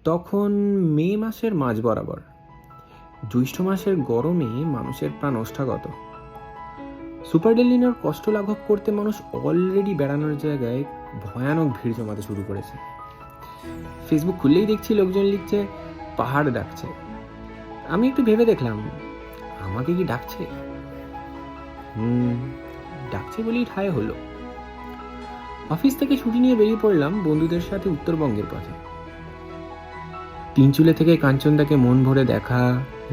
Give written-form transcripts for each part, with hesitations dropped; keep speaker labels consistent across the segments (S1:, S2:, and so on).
S1: তখন মে মাসের মাঝ বরাবর। জ্যৈষ্ঠ মাসের গরমে মানুষের প্রাণ ওষ্ঠাগত। সুপার ডেলিনোর কষ্ট লাঘব করতে মানুষ অলরেডি বেড়ানোর জায়গায় ভয়ানক ভিড় জমাতে শুরু করেছে। ফেসবুক খুললেই দেখছি লোকজন লিখছে পাহাড় ডাকছে। আমি একটু ভেবে দেখলাম, আমাকে কি ডাকছে? ডাকছে বলেই ঠায় হলো। অফিস থেকে ছুটি নিয়ে বেরিয়ে পড়লাম বন্ধুদের সাথে উত্তরবঙ্গের পথে। তিনচুলে থেকে কাঞ্চনদাকে মন ভরে দেখা,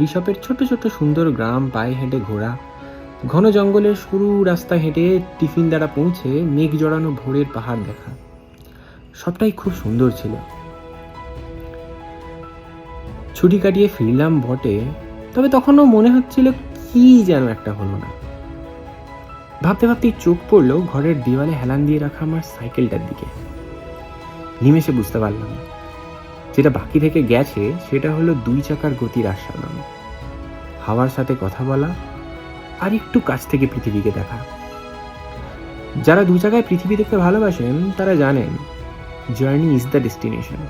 S1: ঋষভের ছোট ছোট সুন্দর গ্রাম পায়ে হেঁটে ঘোরা, ঘন জঙ্গলের সরু রাস্তা হেঁটে টিফিন দ্বারা পৌঁছে মেঘ জড়ানো ভোরের পাহাড় দেখা, সবটাই খুব সুন্দর ছিল। ছুটি কাটিয়ে ফিরলাম বটে, তবে তখনও মনে হচ্ছিল কি যেন একটা হলো না। ভাবতে ভাবতেই চোখ পড়লো ঘরের দেওয়ালে হেলান দিয়ে রাখা আমার সাইকেলটার দিকে। নিমেষে বুঝতে পারলাম যেটা বাকি থেকে গেছে সেটা হলো 2 চাকার গতির আস্বাদন, হাওয়ার সাথে কথা বলা আর একটু কাছ থেকে পৃথিবীকে দেখা। যারা 2 চাকায় পৃথিবী দেখতে ভালোবাসেন তারা জানেন জার্নি ইজ দ্য ডেস্টিনেশন।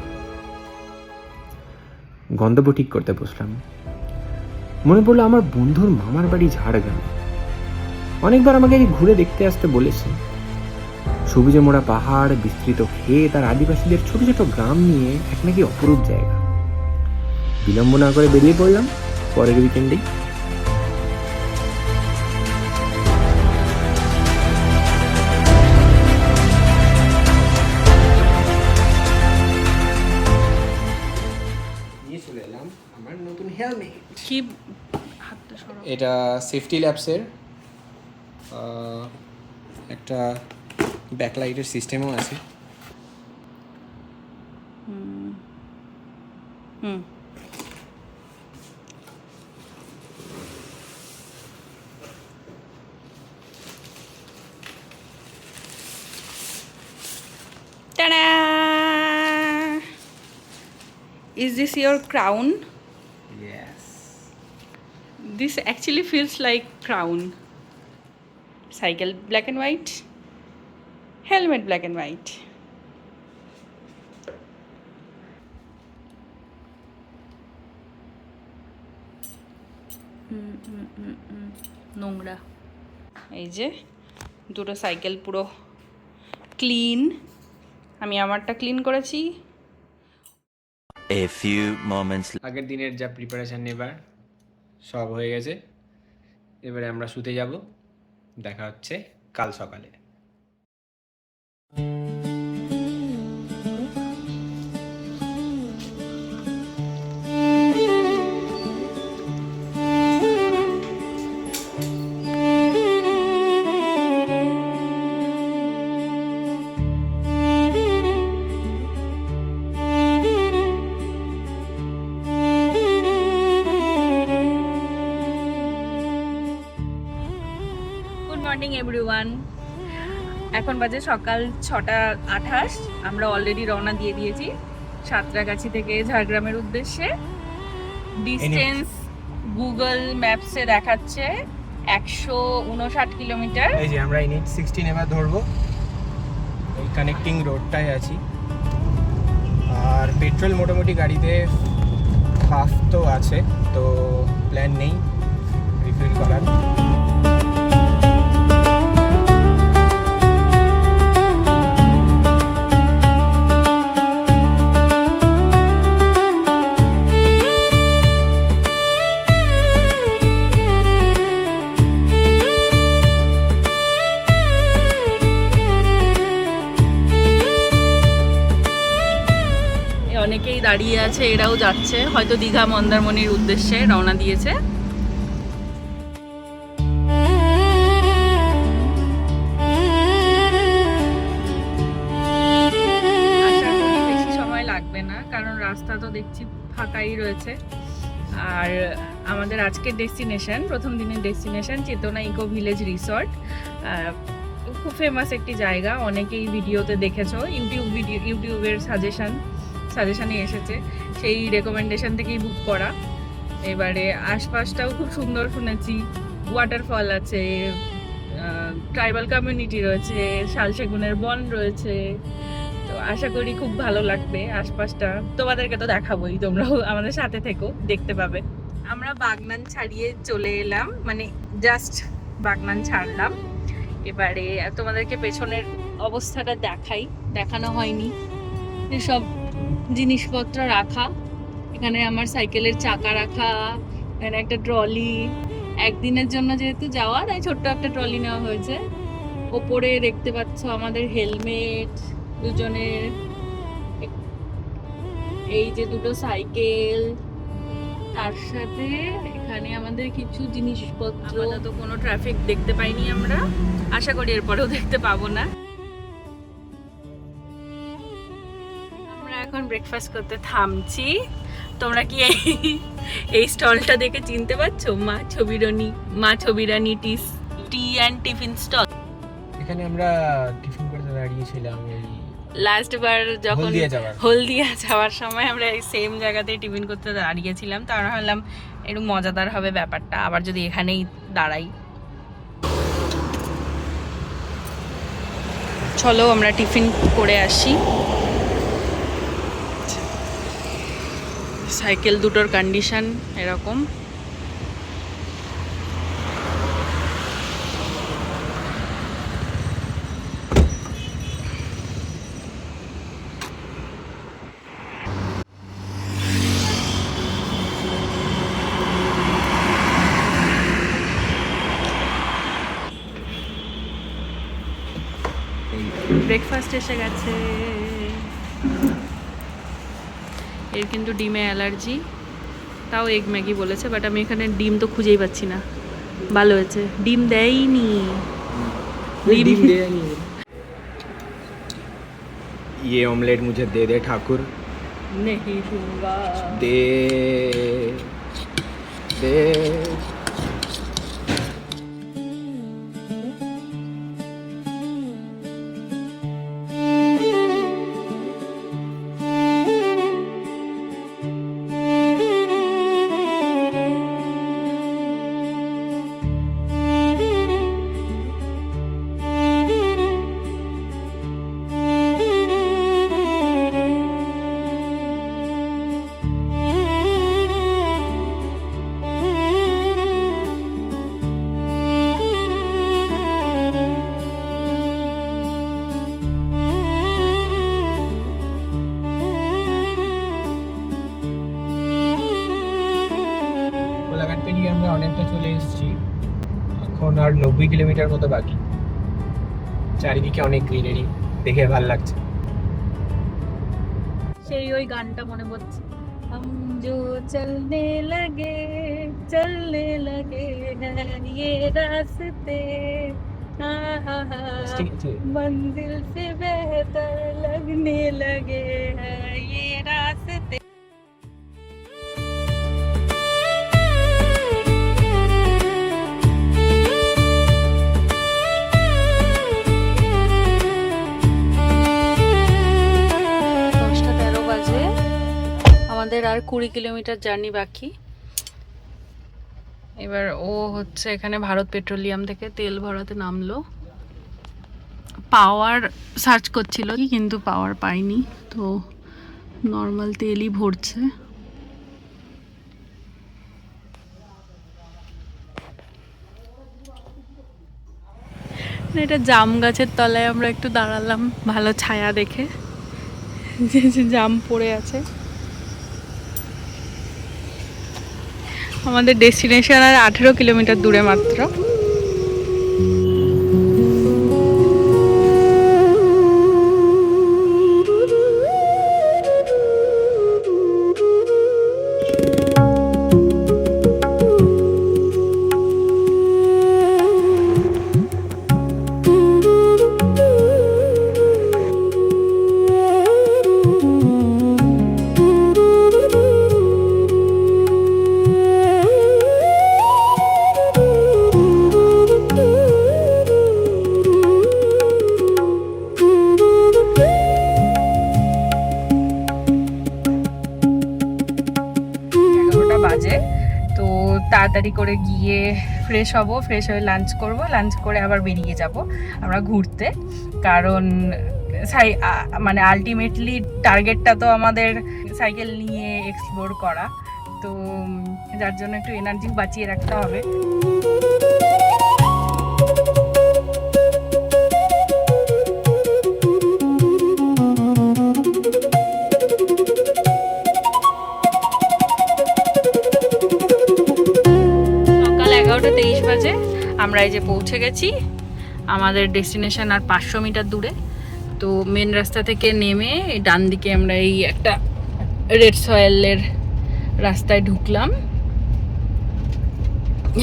S1: গন্তব্য ঠিক করতে বসলাম। মনে পড়লো আমার বন্ধুর মামার বাড়ি ঝাড়গ্রাম। অনেকবার আমাকে ঘুরে দেখতে আসতে বলেছে। সবুজে মোড়া পাহাড়, বিস্তৃত ক্ষেত আর আদিবাসীদের ছোট ছোট গ্রাম নিয়ে এক নাকি অপরূপ জায়গা। বিলম্ব না করে বেরিয়ে পড়লাম পরের উইকেন্ডেই। নিয়ে চলে এলাম আমার নতুন হেলমেট।
S2: কি হাতটা সরাও।
S1: এটা সেফটি ল্যাবসের একটা ব্যাকলাইটের সিস্টেমও আছে।
S2: Ta-da! Is this your crown?
S1: Yes.
S2: This actually feels like crown. Cycle black and white. Helmet black and white. নোংরা। এই যে দুটো সাইকেল পুরো ক্লিন। আমি আমারটা ক্লিন করেছি।
S3: A few moments
S1: আগের দিনের যা প্রিপারেশন নেবার সব হয়ে গেছে। এবারে আমরা শুতে যাব। দেখা হচ্ছে কাল সকালে।
S2: Morning everyone. এখন বাজে সকাল 6:28। আমরা অলরেডি রওনা দিয়ে দিয়েছি সাঁতরাগাছি থেকে ঝাড়গ্রামের উদ্দেশ্যে। ডিস্টেন্স গুগল ম্যাপসে দেখাচ্ছে 159 কিলোমিটার।
S1: এই যে আমরা NH 16 এবার ধরবো, এই কানেক্টিং রোডটায় আছি। আর পেট্রোল মোটামুটি গাড়িতে হাফ তো আছে, তো প্ল্যান নেই রিফিল করার।
S2: অনেকেই দাঁড়িয়ে আছে, এরাও যাচ্ছে হয়তো দীঘা মন্দারমণির উদ্দেশ্যে রওনা দিয়েছে। আশা করি বেশি সময় লাগবে না, কারণ রাস্তা তো দেখছি ফাঁকাই রয়েছে। আর আমাদের আজকের ডেস্টিনেশন, প্রথম দিনের ডেস্টিনেশন চেতনা ইকো ভিলেজ রিসর্ট। খুব ফেমাস একটি জায়গা, অনেকেই ভিডিওতে দেখেছো। ইউটিউবের সাজেশনে এসেছে, সেই রেকমেন্ডেশন থেকেই বুক করা। এবারে আশপাশটাও খুব সুন্দর শুনেছি, ওয়াটারফল আছে, ট্রাইবাল কমিউনিটি রয়েছে, শাল সেগুনের বন রয়েছে। তো আশা করি খুব ভালো লাগবে আশপাশটা। তোমাদেরকে তো দেখাবোই, তোমরাও আমাদের সাথে থেকো, দেখতে পাবে। আমরা বাগনান ছাড়িয়ে চলে এলাম, মানে জাস্ট বাগনান ছাড়লাম। এবারে তোমাদেরকে পেছনের অবস্থাটা দেখানো হয়নি। এসব জিনিসপত্র রাখা, এখানে আমার সাইকেলের চাকা রাখা, এখানে একটা ট্রলি। একদিনের জন্য যেহেতু যাওয়া, তাই ছোট্ট একটা ট্রলি নেওয়া হয়েছে। ওপরে দেখতে পাচ্ছ আমাদের হেলমেট দুজনের, এই যে দুটো সাইকেল, তার সাথে এখানে আমাদের কিছু জিনিসপত্র। তো কোনো ট্রাফিক দেখতে পাইনি আমরা, আশা করি এরপরেও দেখতে পাবো না। আমরা এখন ব্রেকফাস্ট করতে থামছি। তোমরা কি এই স্টলটা দেখে চিনতে পারছো? মা ছবিরানি টি অ্যান্ড টিফিন স্টল।
S1: এখানে আমরা টিফিন করতে দাঁড়িয়েছিলাম এই
S2: লাস্ট বার যখন
S1: হলদিয়া
S2: যাওয়ার সময় আমরা এই সেম জায়গাতে টিফিন করতে দাঁড়িয়েছিলাম, তার ভাবলাম একটু মজাদার হবে ব্যাপারটা, আবার যদি এখানেই দাঁড়াই। চলো আমরা টিফিন করে আসি। সাইকেল দুটোর কন্ডিশন এরকম। ব্রেকফাস্ট এসে গেছে। এর কিন্তু ডিমে অ্যালার্জি, তাও এগ ম্যাগি বলেছে, বাট আমি এখানে ডিম তো খুঁজেই পাচ্ছি না। ভালো হয়েছে, ডিম দেয়নি।
S1: ডিম दे नहीं। ये ऑमलेट मुझे दे दे ठाकुर।
S2: नहीं दूंगा।
S1: दे दे। কোলাঘাট পেরিয়ে আমরা অনেকটা চলে এসেছি, এখন আর 90 কিলোমিটার মতো বাকি। চারিদিকে অনেক গ্রিনারি, দেখে ভালো লাগছে।
S2: সেই ওই গানটা মনে পড়ছে, हम जो चलने लगे हैं ये रास्ते मंजिल से बेहतर लगने लगे हैं ये रास्ते। আমাদের আর 20 কিলোমিটার জার্নি বাকি। এবার ও হচ্ছে এখানে ভারত পেট্রোলিয়াম থেকে তেল ভরাতে নামলো। পাওয়ার সার্চ করছিল কিন্তু পাওয়ার পাইনি, তো নর্মাল তেলই ভরছে। এটা জাম গাছের তলায় আমরা একটু দাঁড়ালাম ভালো ছায়া দেখে, যে জাম পড়ে আছে। আমাদের ডেস্টিনেশন আর 18 কিলোমিটার দূরে মাত্র। বাজে, তো তাড়াতাড়ি করে গিয়ে ফ্রেশ হব, ফ্রেশ হয়ে লাঞ্চ করব, লাঞ্চ করে আবার বেরিয়ে যাব আমরা ঘুরতে। কারণ মানে আলটিমেটলি টার্গেটটা তো আমাদের সাইকেল নিয়ে এক্সপ্লোর করা, তো যার জন্য একটু এনার্জি বাঁচিয়ে রাখতে হবে। সকাল 11:23 বাজে আমরা এই যে পৌঁছে গেছি আমাদের ডেস্টিনেশন, আর 500 মিটার দূরে। তো মেন রাস্তা থেকে নেমে ডান দিকে আমরা এই একটা রেড সয়েলের রাস্তায় ঢুকলাম।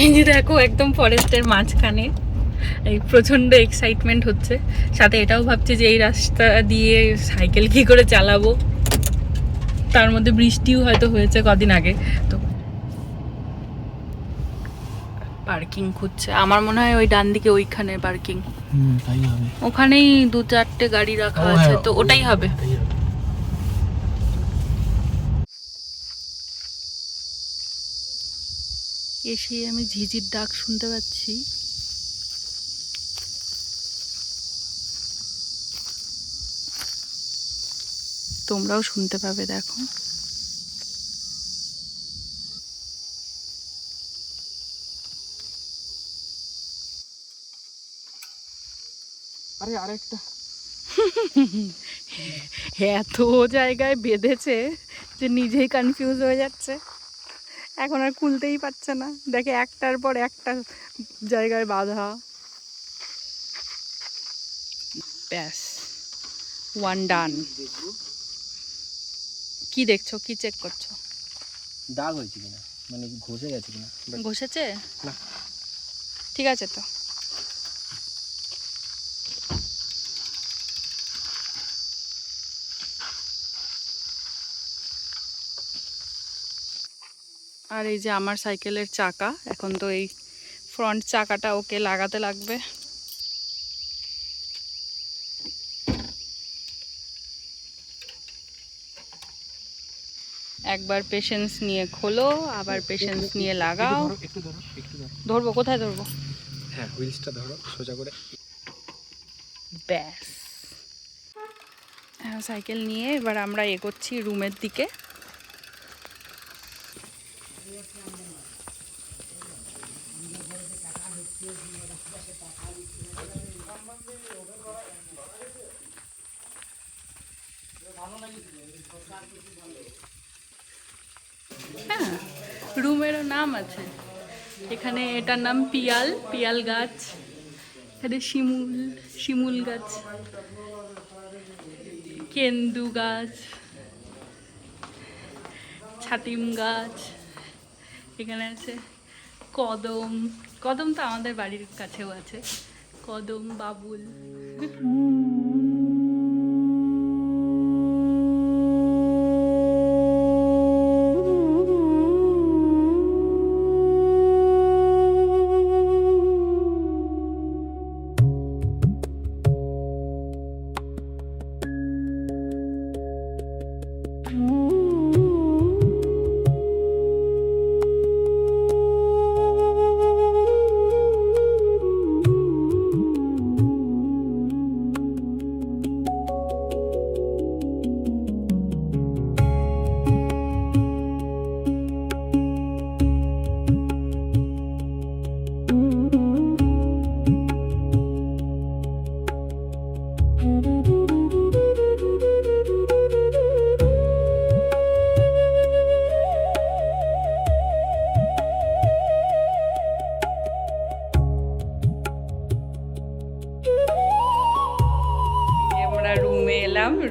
S2: এই যে দেখো একদম ফরেস্টের মাঝখানে, এই প্রচণ্ড এক্সাইটমেন্ট হচ্ছে। সাথে এটাও ভাবছি যে এই রাস্তা দিয়ে সাইকেল কী করে চালাবো, তার মধ্যে বৃষ্টিও হয়তো হয়েছে কদিন আগে। তো পার্কিং খুঁজছে, আমার মনে হয় ওই ডান দিকে ওইখানে পার্কিং,
S1: তাই হবে।
S2: ওখানেই 2-4টে গাড়ি রাখা আছে, তো ওটাই হবে। এসে আমি ঝিঝির ডাক শুনতে পাচ্ছি। তোমরাও শুনতে পাবে, দেখো।
S1: আরে আরেকটা
S2: এত জায়গায় বেঁধেছে যে নিজেই কনফিউজ হয়ে যাচ্ছে, এখন আর খুলতেই পারছে না। দেখে একটার পর একটা জায়গায় বাঁধা। ব্যাস, ওয়ান ডান। কি দেখছো, কি চেক করছো?
S1: দাগ হয়েছে কিনা, মানে ঘষে গেছে কিনা।
S2: ঘষেছে
S1: না।
S2: ঠিক আছে তো। আর এই যে আমার সাইকেলের চাকা, এখন তো এই ফ্রন্ট চাকাটা ওকে লাগাতে লাগবে। একবার পেশেন্স নিয়ে খোলো, আবার পেশেন্স নিয়ে লাগাও।
S1: একটু ধরো, একটু ধরো।
S2: ধরবো? কোথায় ধরবো?
S1: হ্যাঁ, হুইলসটা ধরো সোজা করে।
S2: ব্যাস, সাইকেল নিয়ে এবার আমরা এগোচ্ছি রুমের দিকে। হ্যাঁ, রুমেরও নাম আছে এখানে। এটার নাম পিয়াল, পিয়াল গাছ। এখানে শিমুল গাছ, কেন্দু গাছ, ছাতিম গাছ, এখানে আছে কদম। কদম তো আমাদের বাড়ির কাছেও আছে, কদম, বাবুল।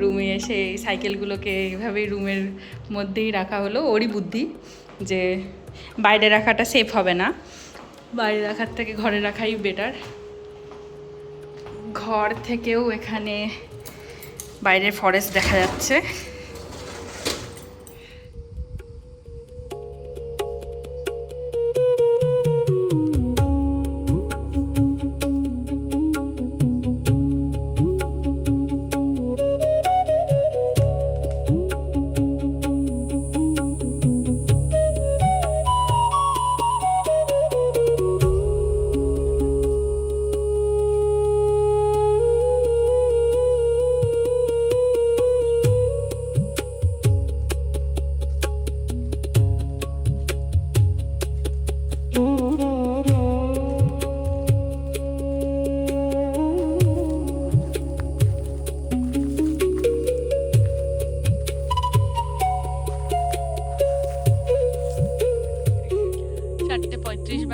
S2: রুমে এসে এই সাইকেলগুলোকে এইভাবেই রুমের মধ্যেই রাখা হলো। ওরই বুদ্ধি যে বাইরে রাখাটা সেফ হবে না, বাইরে রাখার থেকে ঘরে রাখাই বেটার। ঘর থেকেও এখানে বাইরের ফরেস্ট দেখা যাচ্ছে।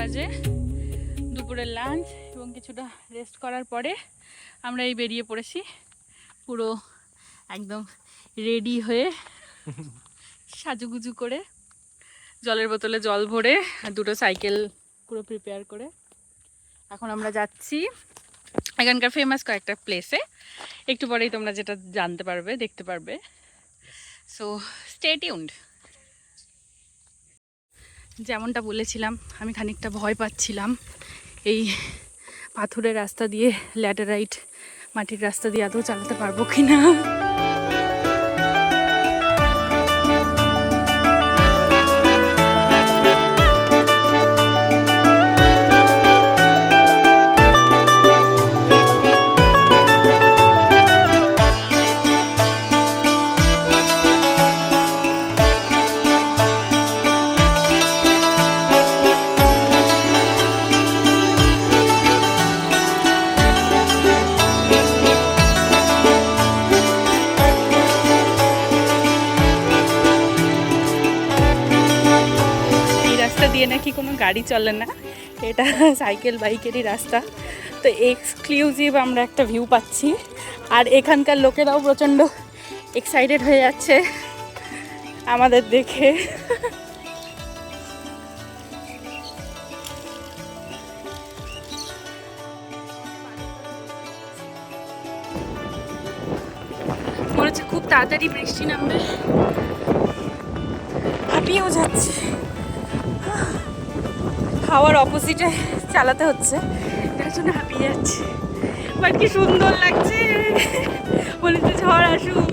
S2: বাজে, দুপুরের লাঞ্চ এবং কিছুটা রেস্ট করার পরে আমরা এই বেরিয়ে পড়েছি পুরো একদম রেডি হয়ে, সাজুগুজু করে, জলের বোতলে জল ভরে আর দুটো সাইকেল পুরো প্রিপেয়ার করে এখন আমরা যাচ্ছি এখানকার ফেমাস কয়েকটা প্লেসে। একটু পরেই তোমরা যেটা জানতে পারবে, দেখতে পারবে। So stay tuned. যেমনটা বলেছিলাম, আমি খানিকটা ভয় পাচ্ছিলাম এই পাথরের রাস্তা দিয়ে, ল্যাটেরাইট মাটির রাস্তা দিয়ে আদৌ চালাতে পারবো কিনা। দিয়ে নাকি কোনো গাড়ি চলে না, এটা সাইকেল বাইকেরই রাস্তা। তো এক্সক্লুসিভ আমরা একটা ভিউ পাচ্ছি, আর এখানকার লোকেরাও প্রচণ্ড এক্সাইটেড হয়ে যাচ্ছে আমাদের দেখে। মনে হচ্ছে খুব তাড়াতাড়ি বৃষ্টি নামবে, হাঁপিয়েও যাচ্ছে। হাওয়ার অপোজিটে চালাতে হচ্ছে, এটার জন্য হাঁপিয়ে যাচ্ছে। বাট কি সুন্দর লাগছে, মনে হচ্ছে ঝড় আসুক।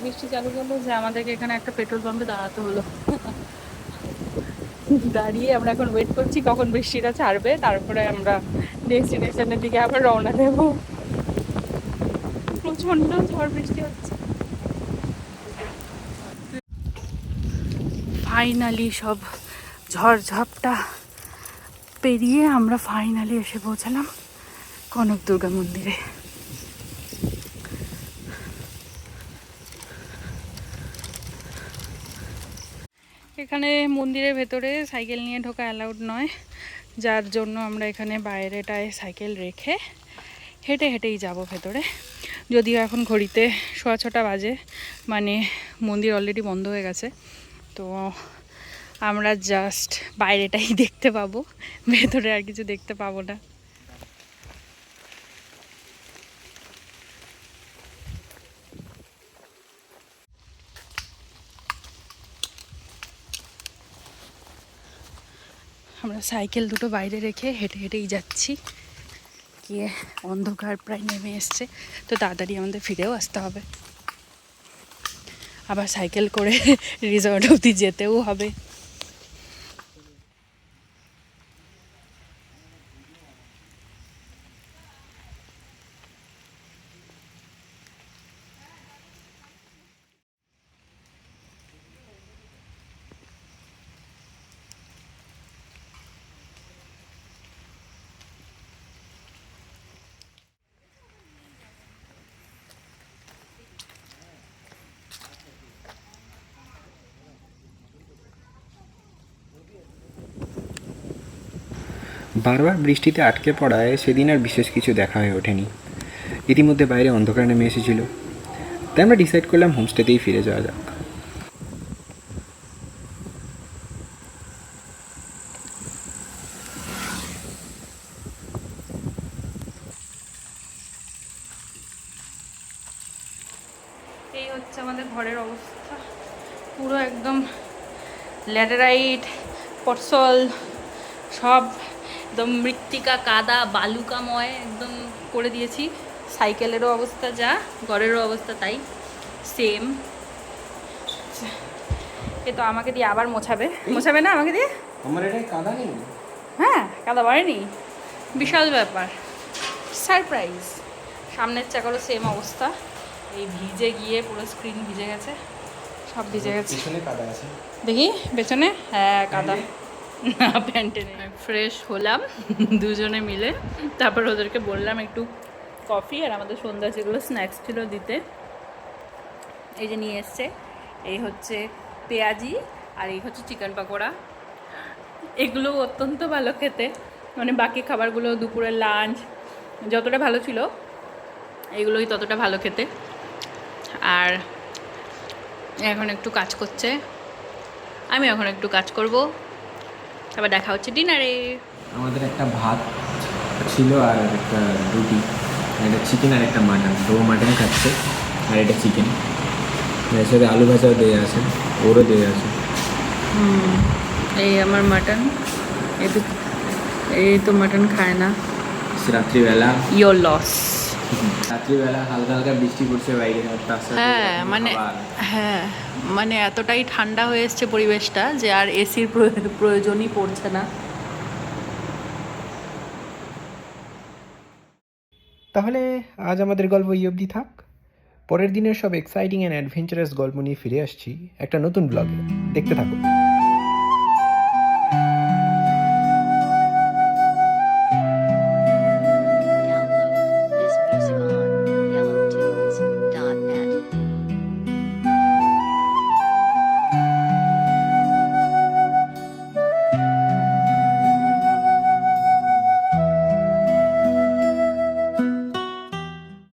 S2: বৃষ্টি চালু করলো যে আমাদেরকে এখানে একটা পেট্রোল পাম্পে দাঁড়াতে হলো। দাঁড়িয়ে আমরা এখন ওয়েট করছি কখন বৃষ্টিটা ছাড়বে, তারপরে আমরা ডেস্টিনেশনের দিকে আবার রওনা দেব। প্রচন্ড ঝড় বৃষ্টি হচ্ছে। ফাইনালি সব ঝড় ঝাপটা পেরিয়ে আমরা ফাইনালি এসে পৌঁছালাম কনক দুর্গা মন্দিরে। এখানে মন্দিরের ভেতরে সাইকেল নিয়ে ঢোকা অ্যালাউড নয়, যার জন্য আমরা এখানে বাইরেটায় সাইকেল রেখে হেঁটে হেঁটেই যাব ভেতরে। যদিও এখন ঘড়িতে 6:30 বাজে, মানে মন্দির অলরেডি বন্ধ হয়ে গেছে। তো আমরা জাস্ট বাইরেটাই দেখতে পাবো, ভেতরে আর কিছু দেখতে পাবো না। আমরা সাইকেল দুটো বাইরে রেখে হেঁটে হেঁটেই যাচ্ছি, গিয়ে অন্ধকার প্রায় নেমে এসছে, তো তাড়াতাড়ি আমাদের ফিরেও আসতে হবে, আবার সাইকেল করে রিসর্ট অবধি যেতেও হবে।
S1: বারবার বৃষ্টিতে আটকে পড়ায় সেদিন আর বিশেষ কিছু দেখা হয়ে ওঠেনি। ইতিমধ্যে বাইরে অন্ধকার নেমে এসেছিল, তাই আমরা ডিসাইড করলাম হোমস্টেতেই ফিরে যাওয়া যাক।
S2: এই হচ্ছে আমাদের ঘরের অবস্থা, পুরো একদম ল্যাটেরাইট পটসল সব একদম মৃত্তিকা কাদা বালুকাময় একদম করে দিয়েছি। সাইকেলেরও অবস্থা যা, ঘরেরও অবস্থা তাই, সেম। এ তো আমাকে দিয়ে আবার মোছাবে না আমাকে দিয়ে?
S1: আমার এটাই কাদা নেই।
S2: হ্যাঁ, কাদা বাড়েনি, বিশাল ব্যাপার, সারপ্রাইজ। সামনের চাকারও সেম অবস্থা, এই ভিজে গিয়ে পুরো স্ক্রিন ভিজে গেছে, সব ভিজে গেছে।
S1: পিছনে কাদা আছে
S2: দেখি পেছনে, হ্যাঁ কাদা, না প্যান্টে নেই। ফ্রেশ হলাম দুজনে মিলে, তারপর ওদেরকে বললাম একটু কফি আর আমাদের সন্ধ্যা যেগুলো স্ন্যাক্স ছিল দিতে। এই যে নিয়ে এসছে, এই হচ্ছে পেঁয়াজি আর এই হচ্ছে চিকেন পাকোড়া। এগুলো অত্যন্ত ভালো খেতে, মানে বাকি খাবারগুলো দুপুরের লাঞ্চ যতটা ভালো ছিল এগুলোই ততটা ভালো খেতে। আর এখন একটু কাজ করছে, আমি এখন একটু কাজ করব, তারপর দেখা হচ্ছে ডিনারে।
S1: আমাদের একটা ভাত ছিল আর একটা রুটি, একটা চিকেন আর একটা মাটন। তো মাটন খাচ্ছে আর এটা চিকেন, এর সাথে আলু ভাজাও দেওয়া আছে, ওরও দেওয়া আছে।
S2: এই আমার মাটন, এই তো মাটন খায় না।
S1: রাত্রিবেলা
S2: ইয়োর লস।
S1: রাত্রিবেলা হালকা হালকা বৃষ্টি পড়ছে বাইরে, আর তার সাথে
S2: হ্যাঁ
S1: এখন
S2: মানে,
S1: খাবার।
S2: হ্যাঁ মানে এতটাই ঠান্ডা হয়ে এসছে পরিবেশটা যে আর এসির প্রয়োজনই পড়ছে না।
S1: তাহলে আজ আমাদের গল্প এই অবধি থাক। পরের দিনের সব এক্সাইটিং অ্যান্ড অ্যাডভেঞ্চারাস গল্প নিয়ে ফিরে আসছি একটা নতুন ব্লগে, দেখতে থাকো।